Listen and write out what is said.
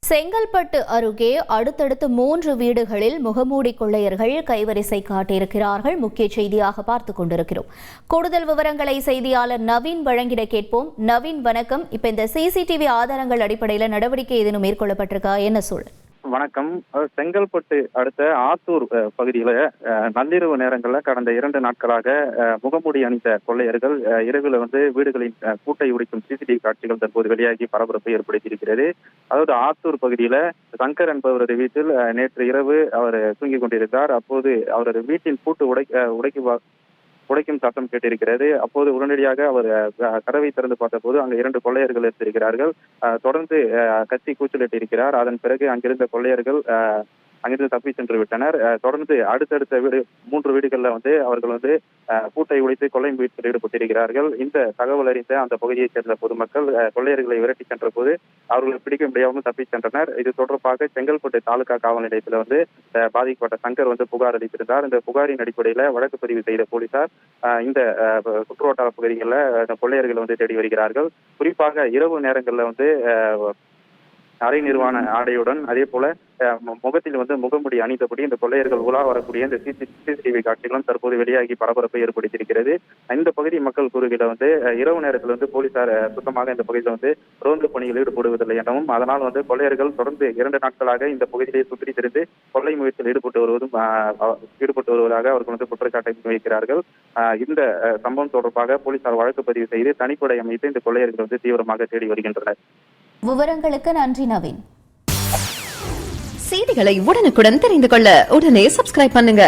செங்கல்பட்டு அருகே அடுத்தடுத்து 3 வீடுகளில் முகமூடி கொள்ளையர்கள் கைவரிசை காட்டியிருக்கிறார்கள். முக்கிய செய்தியாக பார்த்துக் கொண்டிருக்கிறோம். கூடுதல் விவரங்களை செய்தியாளர் நவீன் வழங்கிட கேட்போம். நவீன், வணக்கம். இப்ப இந்த சிசிடிவி ஆதாரங்கள் அடிப்படையில் நடவடிக்கை ஏதேனும் மேற்கொள்ளப்பட்டிருக்கா? என்ன சூழல்? வணக்கம். செங்கல்பட்டு அடுத்த ஆத்தூர் பகுதியில நள்ளிரவு நேரங்களில் கடந்த 2 நாட்களாக முகமூடி அணிந்த கொள்ளையர்கள் இரவில் வீடுகளின் கூட்டை உடைக்கும் சிசிடிவி காட்சிகள் தற்போது வெளியாகி பரபரப்பை ஏற்படுத்தியிருக்கிறது. அதாவது ஆத்தூர் பகுதியில சங்கர் என்பவரது வீட்டில் நேற்று இரவு அவர் தூங்கிக் கொண்டிருந்தார். அப்போது அவரது வீட்டின் பூட்டு உடைக்கும் சத்தம் கேட்டிருக்கிறது. அப்போது உடனடியாக அவர் கதவை திறந்து பார்த்தபோது அங்கு 2 கொள்ளையர்கள் இருந்திருக்கிறார்கள். தொடர்ந்து கத்தி கூச்சலிட்டிருக்கிறார். அதன் பிறகு அங்கிருந்த கொள்ளையர்கள் அங்கிருந்து தப்பி சென்று விட்டனர். தொடர்ந்து அடுத்தடுத்த 3 வீடுகளில் அவர்கள் பூட்டை உடைத்து கொள்ளை முயற்சியில் ஈடுபட்டிருக்கிறார்கள். இந்த தகவல் அறிந்த அந்த பகுதியைச் சேர்ந்த பொதுமக்கள் கொள்ளையர்களை விரட்டி சென்ற போது அவர்களை பிடிக்க முடியாமல் தப்பி சென்றனர். இது தொடர்பாக செங்கல்பட்டு தாலுகா காவல் நிலையத்தில் பாதிக்கப்பட்ட சங்கர் புகார் அளித்திருந்தார். இந்த புகாரின் அடிப்படையில் வழக்கு பதிவு செய்த போலீசார் இந்த சுற்றுவட்டார பகுதிகளில் கொள்ளையர்கள் தேடி வருகிறார்கள். குறிப்பாக இரவு நேரங்களில் அரை நிர்வாண ஆடையுடன் அதே போல முகத்தில் முகமுடி அணிந்தபடி இந்த கொள்ளையர்கள் உலா வரக்கூடிய இந்த சிசிடிவி காட்சிகளும் தற்போது வெளியாகி பரபரப்பை ஏற்படுத்தியிருக்கிறது. இந்த பகுதி மக்கள் கூறுகிற இரவு நேரத்தில் போலீசார் சுத்தமாக இந்த பகுதியில் ரோந்து பணியில் ஈடுபடுவதில்லை எனவும், அதனால் கொள்ளையர்கள் தொடர்ந்து 2 நாட்களாக இந்த பகுதியிலே சுற்றி திரிந்து கொள்ளை முயற்சியில் ஈடுபட்டு வருவதாக அவர்கள் குற்றச்சாட்டை முன்வைக்கிறார்கள். இந்த சம்பவம் தொடர்பாக போலீசார் வழக்கு பதிவு செய்து தனிப்படை அமைத்து இந்த கொள்ளையர்கள் தீவிரமாக தேடி வருகின்றனர். விவரங்களுக்கு நன்றி நவீன். செய்திகளை உடனுக்குடன் தெரிந்து கொள்ள உடனே சப்ஸ்கிரைப் பண்ணுங்க.